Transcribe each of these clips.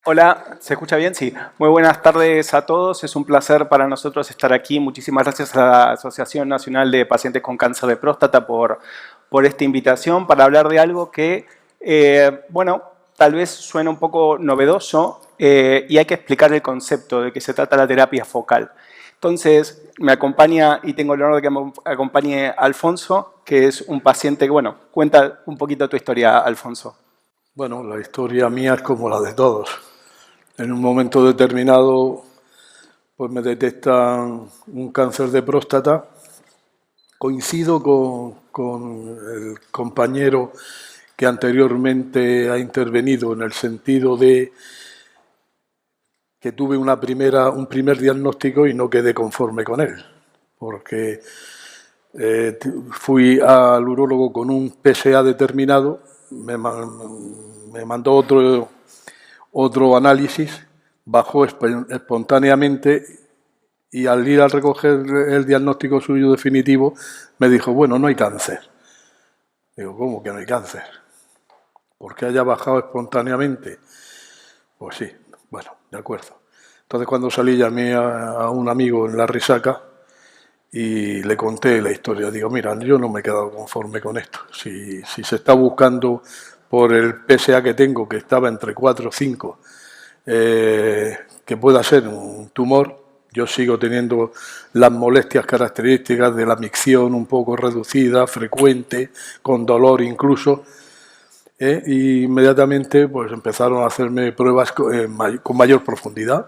Hola, ¿se escucha bien? Sí. Muy buenas tardes a todos. Es un placer para nosotros estar aquí. Muchísimas gracias a la Asociación Nacional de Pacientes con Cáncer de Próstata por esta invitación para hablar de algo que, bueno, tal vez suena un poco novedoso y hay que explicar el concepto de que se trata la terapia focal. Entonces, me acompaña y tengo el honor de que me acompañe Alfonso, que es un paciente que, bueno, cuenta un poquito tu historia, Alfonso. Bueno, la historia mía es como la de todos. En un momento determinado, pues me detectan un cáncer de próstata. Coincido con el compañero que anteriormente ha intervenido en el sentido de que tuve un primer diagnóstico y no quedé conforme con él, porque fui al urólogo con un PSA determinado, me mandó otro análisis, bajó espontáneamente y al ir a recoger el diagnóstico suyo definitivo me dijo, bueno, no hay cáncer. Digo, ¿cómo que no hay cáncer? ¿Por qué haya bajado espontáneamente? Pues sí, bueno, de acuerdo. Entonces cuando salí llamé a un amigo en la Risaca y le conté la historia. Digo, mira, yo no me he quedado conforme con esto. Si se está buscando por el PSA que tengo, que estaba entre 4 o 5, que pueda ser un tumor, yo sigo teniendo las molestias características de la micción un poco reducida, frecuente, con dolor incluso. Y inmediatamente pues empezaron a hacerme pruebas con mayor profundidad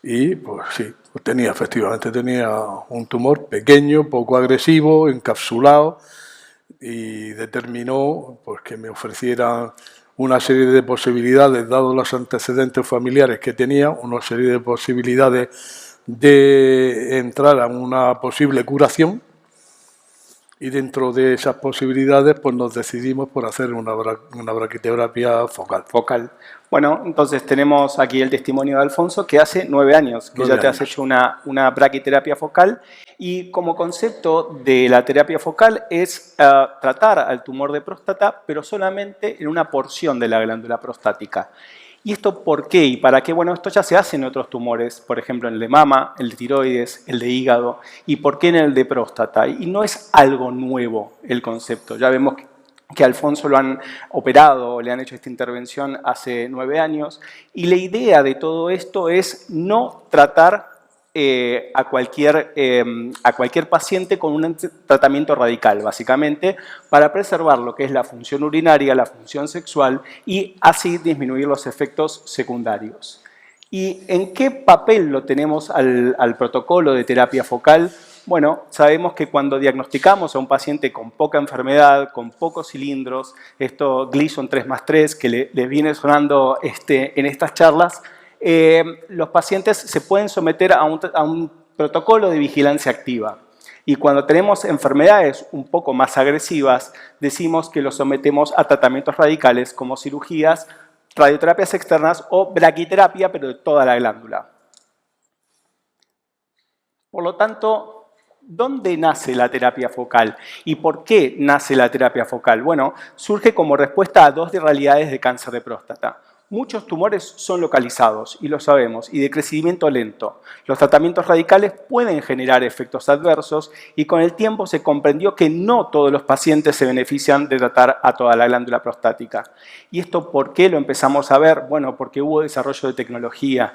y pues sí, efectivamente tenía un tumor pequeño, poco agresivo, encapsulado, y determinó pues que me ofrecieran una serie de posibilidades, dados los antecedentes familiares que tenía, una serie de posibilidades de entrar a una posible curación. Y dentro de esas posibilidades, pues nos decidimos por hacer una braquiterapia focal. Focal. Bueno, entonces tenemos aquí el testimonio de Alfonso, que hace 9 años que ya te has hecho una braquiterapia focal. Y como concepto de la terapia focal es tratar al tumor de próstata, pero solamente en una porción de la glándula prostática. ¿Y esto por qué y para qué? Bueno, esto ya se hace en otros tumores, por ejemplo, en el de mama, el de tiroides, el de hígado, y por qué en el de próstata. Y no es algo nuevo el concepto. Ya vemos que a Alfonso lo han operado, le han hecho esta intervención hace 9 años, y la idea de todo esto es no tratar a cualquier paciente con un tratamiento radical, básicamente, para preservar lo que es la función urinaria, la función sexual y así disminuir los efectos secundarios. ¿Y en qué papel lo tenemos al protocolo de terapia focal? Bueno, sabemos que cuando diagnosticamos a un paciente con poca enfermedad, con pocos cilindros, esto Gleason 3+3, que les viene sonando en estas charlas, los pacientes se pueden someter a un protocolo de vigilancia activa. Y cuando tenemos enfermedades un poco más agresivas, decimos que los sometemos a tratamientos radicales como cirugías, radioterapias externas o braquiterapia, pero de toda la glándula. Por lo tanto, ¿dónde nace la terapia focal? ¿Y por qué nace la terapia focal? Bueno, surge como respuesta a dos realidades de cáncer de próstata. Muchos tumores son localizados, y lo sabemos, y de crecimiento lento. Los tratamientos radicales pueden generar efectos adversos y con el tiempo se comprendió que no todos los pacientes se benefician de tratar a toda la glándula prostática. ¿Y esto por qué lo empezamos a ver? Bueno, porque hubo desarrollo de tecnología.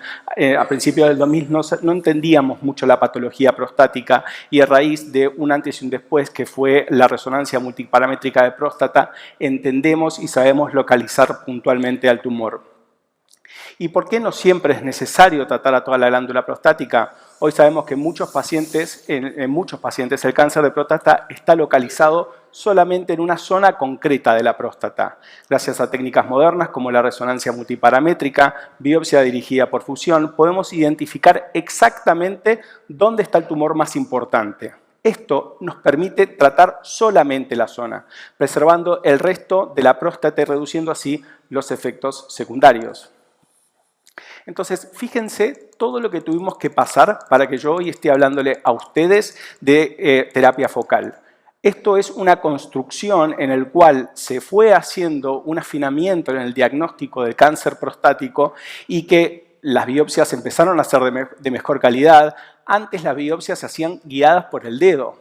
A principios del 2000 no entendíamos mucho la patología prostática y a raíz de un antes y un después, que fue la resonancia multiparamétrica de próstata, entendemos y sabemos localizar puntualmente al tumor. ¿Y por qué no siempre es necesario tratar a toda la glándula prostática? Hoy sabemos que en muchos pacientes el cáncer de próstata está localizado solamente en una zona concreta de la próstata. Gracias a técnicas modernas como la resonancia multiparamétrica, biopsia dirigida por fusión, podemos identificar exactamente dónde está el tumor más importante. Esto nos permite tratar solamente la zona, preservando el resto de la próstata y reduciendo así los efectos secundarios. Entonces, fíjense todo lo que tuvimos que pasar para que yo hoy esté hablándole a ustedes de terapia focal. Esto es una construcción en el cual se fue haciendo un afinamiento en el diagnóstico del cáncer prostático y que las biopsias empezaron a ser de mejor calidad. Antes las biopsias se hacían guiadas por el dedo,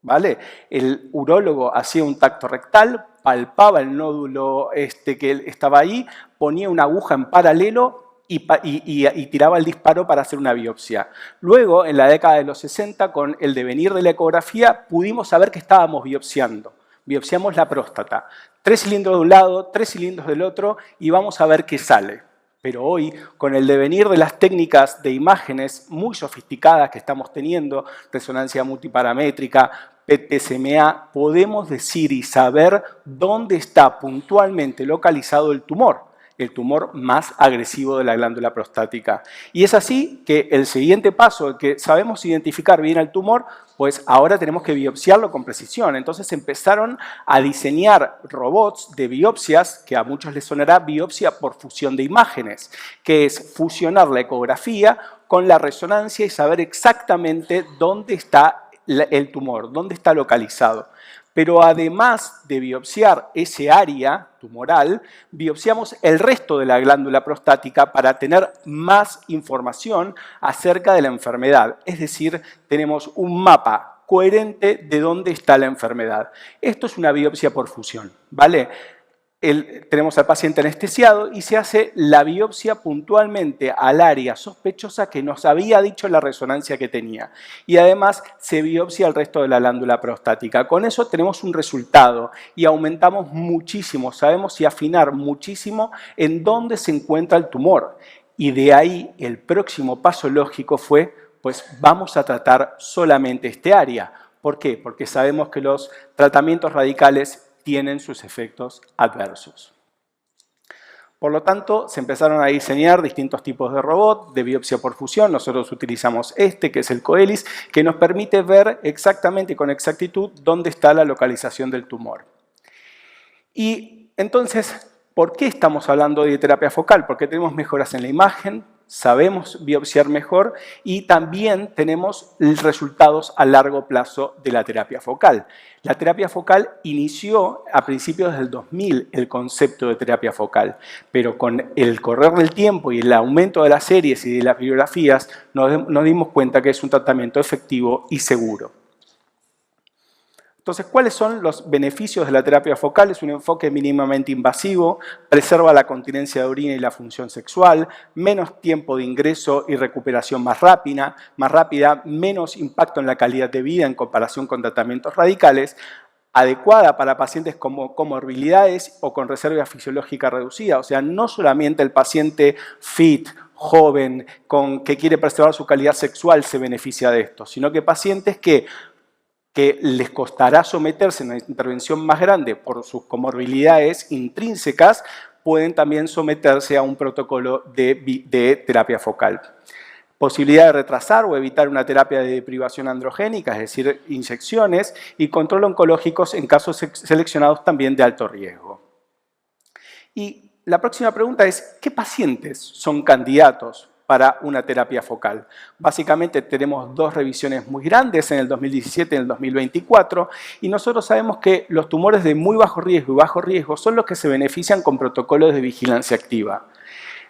¿vale? El urólogo hacía un tacto rectal, palpaba el nódulo que estaba ahí, ponía una aguja en paralelo y tiraba el disparo para hacer una biopsia. Luego, en la década de los 60, con el devenir de la ecografía, pudimos saber que estábamos biopsiando. Biopsiamos la próstata. 3 cilindros de un lado, 3 cilindros del otro, y vamos a ver qué sale. Pero hoy, con el devenir de las técnicas de imágenes muy sofisticadas que estamos teniendo, resonancia multiparamétrica, PET-PSMA, podemos decir y saber dónde está puntualmente localizado el tumor más agresivo de la glándula prostática. Y es así que el siguiente paso, que sabemos identificar bien el tumor, pues ahora tenemos que biopsiarlo con precisión. Entonces empezaron a diseñar robots de biopsias, que a muchos les sonará biopsia por fusión de imágenes, que es fusionar la ecografía con la resonancia y saber exactamente dónde está el tumor, dónde está localizado. Pero además de biopsiar ese área tumoral, biopsiamos el resto de la glándula prostática para tener más información acerca de la enfermedad. Es decir, tenemos un mapa coherente de dónde está la enfermedad. Esto es una biopsia por fusión, ¿vale? Tenemos al paciente anestesiado y se hace la biopsia puntualmente al área sospechosa que nos había dicho la resonancia que tenía. Y además se biopsia el resto de la glándula prostática. Con eso tenemos un resultado y aumentamos muchísimo, sabemos y afinar muchísimo en dónde se encuentra el tumor. Y de ahí el próximo paso lógico fue, pues vamos a tratar solamente este área. ¿Por qué? Porque sabemos que los tratamientos radicales tienen sus efectos adversos. Por lo tanto, se empezaron a diseñar distintos tipos de robot de biopsia por fusión. Nosotros utilizamos que es el Coelis, que nos permite ver exactamente con exactitud dónde está la localización del tumor. Y entonces, ¿por qué estamos hablando de terapia focal? Porque tenemos mejoras en la imagen, sabemos biopsiar mejor y también tenemos resultados a largo plazo de la terapia focal. La terapia focal inició a principios del 2000 el concepto de terapia focal, pero con el correr del tiempo y el aumento de las series y de las bibliografías nos dimos cuenta que es un tratamiento efectivo y seguro. Entonces, ¿cuáles son los beneficios de la terapia focal? Es un enfoque mínimamente invasivo, preserva la continencia de orina y la función sexual, menos tiempo de ingreso y recuperación más rápida, menos impacto en la calidad de vida en comparación con tratamientos radicales, adecuada para pacientes con comorbilidades o con reserva fisiológica reducida. O sea, no solamente el paciente fit, joven, que quiere preservar su calidad sexual se beneficia de esto, sino que pacientes que les costará someterse a una intervención más grande por sus comorbilidades intrínsecas, pueden también someterse a un protocolo de terapia focal. Posibilidad de retrasar o evitar una terapia de deprivación androgénica, es decir, inyecciones, y control oncológicos en casos seleccionados también de alto riesgo. Y la próxima pregunta es, ¿qué pacientes son candidatos para una terapia focal? Básicamente tenemos dos revisiones muy grandes en el 2017 y en el 2024 y nosotros sabemos que los tumores de muy bajo riesgo y bajo riesgo son los que se benefician con protocolos de vigilancia activa.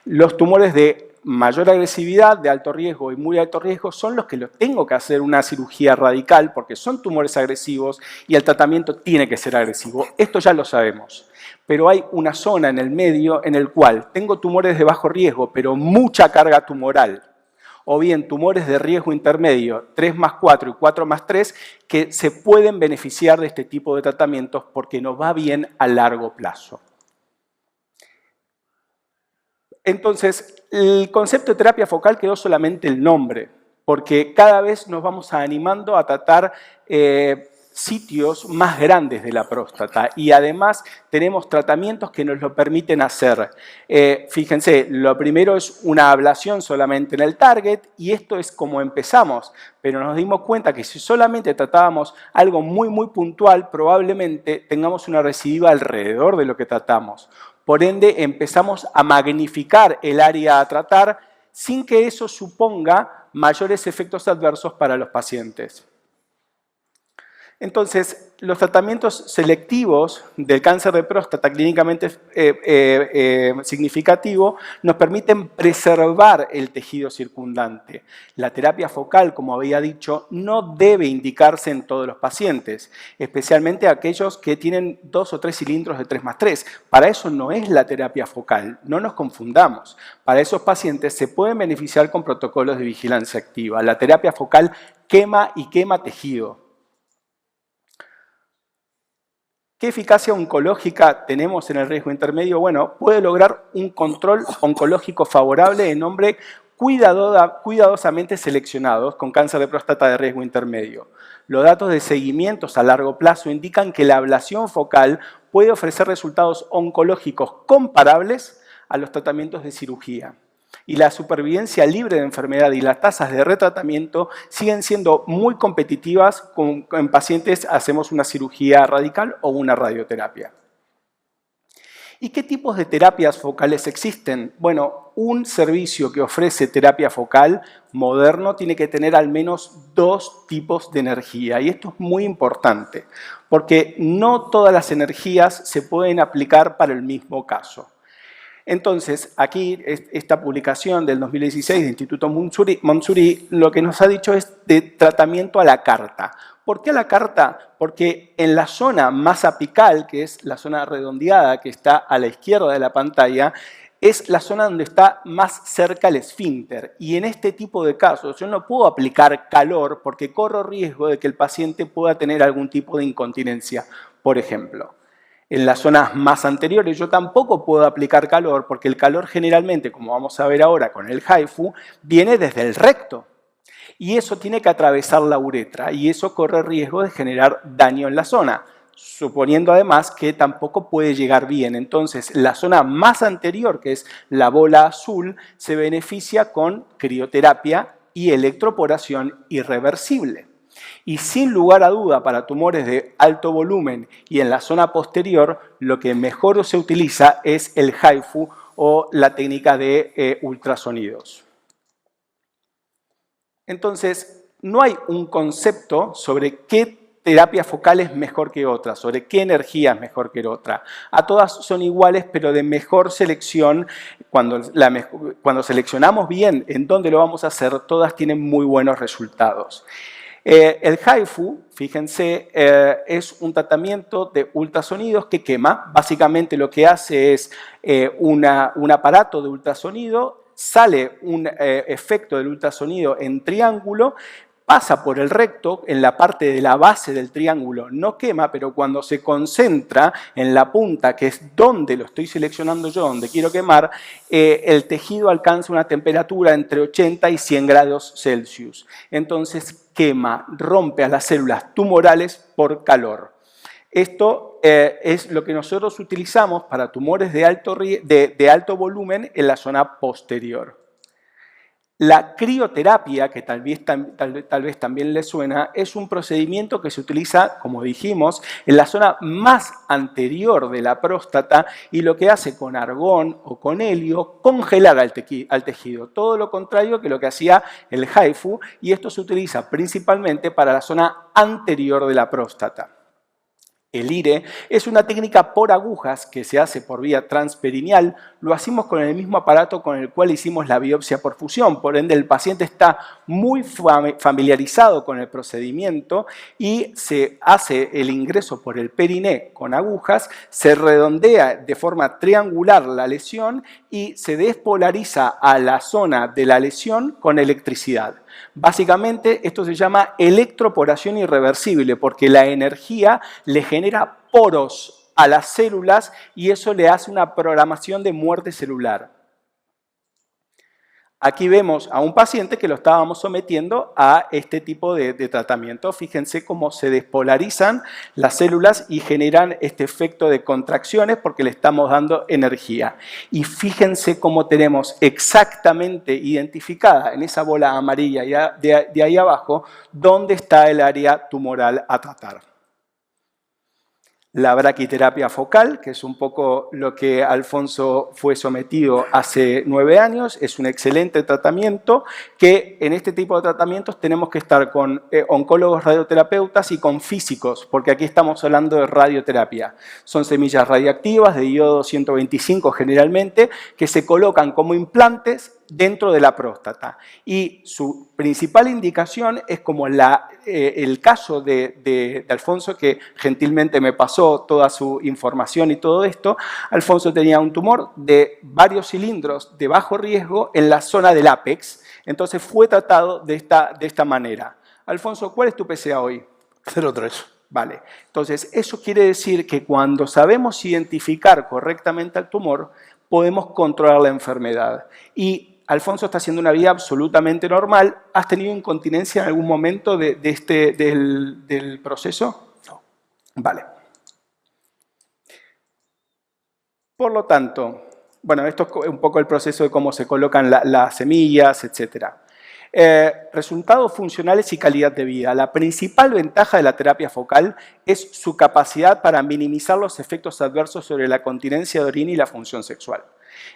Los tumores de mayor agresividad, de alto riesgo y muy alto riesgo son los que tengo que hacer una cirugía radical porque son tumores agresivos y el tratamiento tiene que ser agresivo. Esto ya lo sabemos. Pero hay una zona en el medio en el cual tengo tumores de bajo riesgo, pero mucha carga tumoral, o bien tumores de riesgo intermedio, 3+4 y 4+3, que se pueden beneficiar de este tipo de tratamientos porque nos va bien a largo plazo. Entonces, el concepto de terapia focal quedó solamente el nombre, porque cada vez nos vamos animando a tratar sitios más grandes de la próstata y además tenemos tratamientos que nos lo permiten hacer. Fíjense, lo primero es una ablación solamente en el target y esto es como empezamos, pero nos dimos cuenta que si solamente tratábamos algo muy puntual, probablemente tengamos una recidiva alrededor de lo que tratamos. Por ende, empezamos a magnificar el área a tratar sin que eso suponga mayores efectos adversos para los pacientes. Entonces, los tratamientos selectivos del cáncer de próstata clínicamente significativo nos permiten preservar el tejido circundante. La terapia focal, como había dicho, no debe indicarse en todos los pacientes, especialmente aquellos que tienen 2 o 3 cilindros de 3+3. Para eso no es la terapia focal, no nos confundamos. Para esos pacientes se pueden beneficiar con protocolos de vigilancia activa. La terapia focal quema y quema tejido. ¿Qué eficacia oncológica tenemos en el riesgo intermedio? Bueno, puede lograr un control oncológico favorable en hombres cuidadosamente seleccionados con cáncer de próstata de riesgo intermedio. Los datos de seguimientos a largo plazo indican que la ablación focal puede ofrecer resultados oncológicos comparables a los tratamientos de cirugía. Y la supervivencia libre de enfermedad y las tasas de retratamiento siguen siendo muy competitivas en pacientes hacemos una cirugía radical o una radioterapia. ¿Y qué tipos de terapias focales existen? Bueno, un servicio que ofrece terapia focal moderno tiene que tener al menos 2 tipos de energía. Y esto es muy importante, porque no todas las energías se pueden aplicar para el mismo caso. Entonces, aquí, esta publicación del 2016 del Instituto Montsouris, lo que nos ha dicho es de tratamiento a la carta. ¿Por qué a la carta? Porque en la zona más apical, que es la zona redondeada que está a la izquierda de la pantalla, es la zona donde está más cerca el esfínter. Y en este tipo de casos yo no puedo aplicar calor porque corro riesgo de que el paciente pueda tener algún tipo de incontinencia, por ejemplo. En las zonas más anteriores yo tampoco puedo aplicar calor porque el calor generalmente, como vamos a ver ahora con el HIFU, viene desde el recto. Y eso tiene que atravesar la uretra y eso corre riesgo de generar daño en la zona, suponiendo además que tampoco puede llegar bien. Entonces, la zona más anterior, que es la bola azul, se beneficia con crioterapia y electroporación irreversible. Y sin lugar a duda, para tumores de alto volumen y en la zona posterior, lo que mejor se utiliza es el HIFU o la técnica de ultrasonidos. Entonces, no hay un concepto sobre qué terapia focal es mejor que otra, sobre qué energía es mejor que otra. A todas son iguales, pero de mejor selección. Cuando seleccionamos bien en dónde lo vamos a hacer, todas tienen muy buenos resultados. El HIFU, fíjense, es un tratamiento de ultrasonidos que quema. Básicamente lo que hace es un aparato de ultrasonido, sale un efecto del ultrasonido en triángulo, pasa por el recto, en la parte de la base del triángulo no quema, pero cuando se concentra en la punta, que es donde lo estoy seleccionando yo, donde quiero quemar, el tejido alcanza una temperatura entre 80 y 100 grados Celsius. Entonces quema, rompe a las células tumorales por calor. Esto es lo que nosotros utilizamos para tumores de alto volumen en la zona posterior. La crioterapia, que tal vez también les suena, es un procedimiento que se utiliza, como dijimos, en la zona más anterior de la próstata y lo que hace con argón o con helio, congelar al tejido. Todo lo contrario que lo que hacía el HIFU, y esto se utiliza principalmente para la zona anterior de la próstata. El IRE es una técnica por agujas que se hace por vía transperineal. Lo hacemos con el mismo aparato con el cual hicimos la biopsia por fusión. Por ende, el paciente está muy familiarizado con el procedimiento y se hace el ingreso por el periné con agujas, se redondea de forma triangular la lesión y se despolariza a la zona de la lesión con electricidad. Básicamente, esto se llama electroporación irreversible porque la energía le genera poros a las células y eso le hace una programación de muerte celular. Aquí vemos a un paciente que lo estábamos sometiendo a este tipo de tratamiento. Fíjense cómo se despolarizan las células y generan este efecto de contracciones porque le estamos dando energía. Y fíjense cómo tenemos exactamente identificada en esa bola amarilla de ahí abajo dónde está el área tumoral a tratar. la braquiterapia focal, que es un poco lo que Alfonso fue sometido hace 9 años. Es un excelente tratamiento que en este tipo de tratamientos tenemos que estar con oncólogos radioterapeutas y con físicos, porque aquí estamos hablando de radioterapia. Son semillas radiactivas de iodo 125 generalmente, que se colocan como implantes dentro de la próstata. Y su principal indicación es como el caso de Alfonso, que gentilmente me pasó toda su información y todo esto. Alfonso tenía un tumor de varios cilindros de bajo riesgo en la zona del ápex, entonces fue tratado de esta manera. Alfonso, ¿cuál es tu PSA hoy? 0,3. Vale, entonces eso quiere decir que cuando sabemos identificar correctamente al tumor, podemos controlar la enfermedad. Y Alfonso está haciendo una vida absolutamente normal. ¿Has tenido incontinencia en algún momento del proceso? No. Vale. Por lo tanto, bueno, esto es un poco el proceso de cómo se colocan las semillas, etc. Resultados funcionales y calidad de vida. La principal ventaja de la terapia focal es su capacidad para minimizar los efectos adversos sobre la continencia de orina y la función sexual,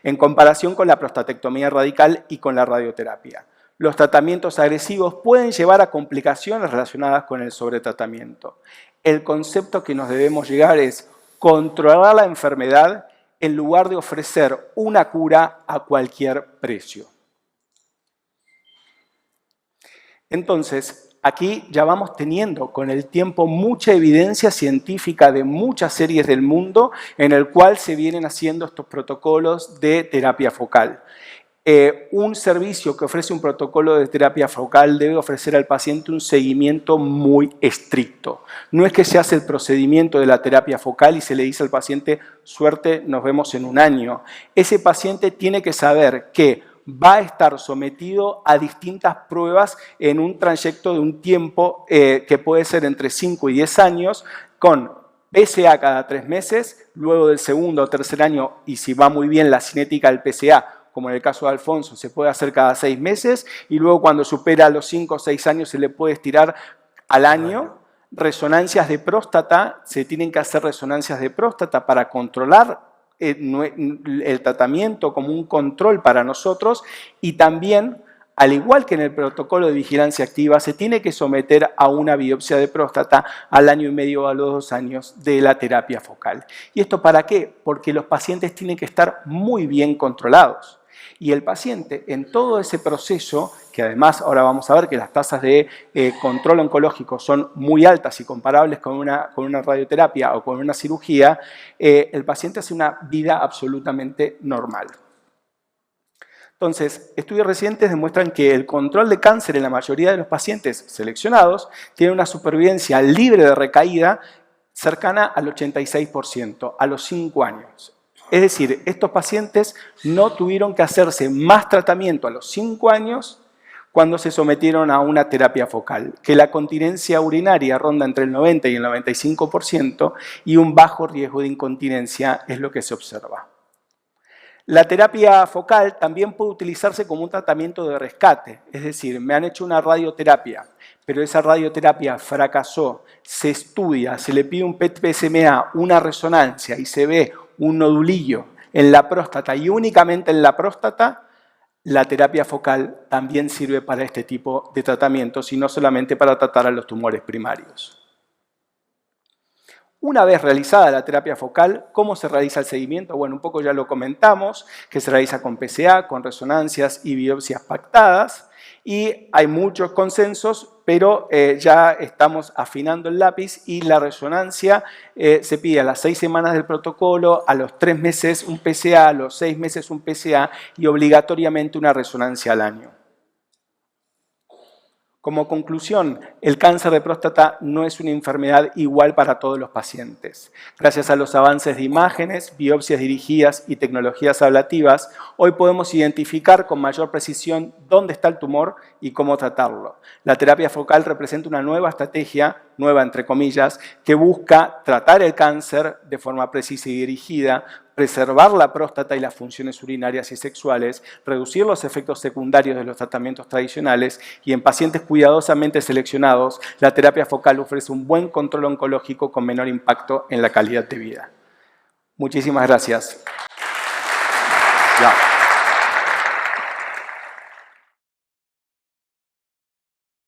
en comparación con la prostatectomía radical y con la radioterapia. Los tratamientos agresivos pueden llevar a complicaciones relacionadas con el sobretratamiento. El concepto que nos debemos llegar es controlar la enfermedad en lugar de ofrecer una cura a cualquier precio. Entonces, aquí ya vamos teniendo con el tiempo mucha evidencia científica de muchas series del mundo en el cual se vienen haciendo estos protocolos de terapia focal. Un servicio que ofrece un protocolo de terapia focal debe ofrecer al paciente un seguimiento muy estricto. No es que se hace el procedimiento de la terapia focal y se le dice al paciente, suerte, nos vemos en un año. Ese paciente tiene que saber que va a estar sometido a distintas pruebas en un trayecto de un tiempo que puede ser entre 5 y 10 años, con PSA cada 3 meses, luego del segundo o tercer año, y si va muy bien la cinética del PSA, como en el caso de Alfonso, se puede hacer cada 6 meses, y luego cuando supera los 5 o 6 años se le puede estirar al año. Resonancias de próstata, se tienen que hacer resonancias de próstata para controlar el tratamiento como un control para nosotros, y también, al igual que en el protocolo de vigilancia activa, se tiene que someter a una biopsia de próstata al año y medio o a los 2 años de la terapia focal. ¿Y esto para qué? Porque los pacientes tienen que estar muy bien controlados. Y el paciente en todo ese proceso, que además ahora vamos a ver que las tasas de control oncológico son muy altas y comparables con una radioterapia o con una cirugía, el paciente hace una vida absolutamente normal. Entonces, estudios recientes demuestran que el control de cáncer en la mayoría de los pacientes seleccionados tiene una supervivencia libre de recaída cercana al 86% a los 5 años. Es decir, estos pacientes no tuvieron que hacerse más tratamiento a los 5 años cuando se sometieron a una terapia focal, que la continencia urinaria ronda entre el 90 y el 95% y un bajo riesgo de incontinencia es lo que se observa. La terapia focal también puede utilizarse como un tratamiento de rescate, es decir, me han hecho una radioterapia, pero esa radioterapia fracasó, se estudia, se le pide un PET-PSMA, una resonancia y se ve un nodulillo en la próstata y únicamente en la próstata, la terapia focal también sirve para este tipo de tratamientos y no solamente para tratar a los tumores primarios. Una vez realizada la terapia focal, ¿cómo se realiza el seguimiento? Bueno, un poco ya lo comentamos, que se realiza con PSA, con resonancias y biopsias pactadas, y hay muchos consensos, pero ya estamos afinando el lápiz y la resonancia se pide a las 6 semanas del protocolo, a los 3 meses un PSA, a los 6 meses un PSA y obligatoriamente una resonancia al año. Como conclusión, el cáncer de próstata no es una enfermedad igual para todos los pacientes. Gracias a los avances de imágenes, biopsias dirigidas y tecnologías ablativas, hoy podemos identificar con mayor precisión dónde está el tumor y cómo tratarlo. La terapia focal representa una nueva estrategia nueva entre comillas, que busca tratar el cáncer de forma precisa y dirigida, preservar la próstata y las funciones urinarias y sexuales, reducir los efectos secundarios de los tratamientos tradicionales y en pacientes cuidadosamente seleccionados, la terapia focal ofrece un buen control oncológico con menor impacto en la calidad de vida. Muchísimas gracias. Ya.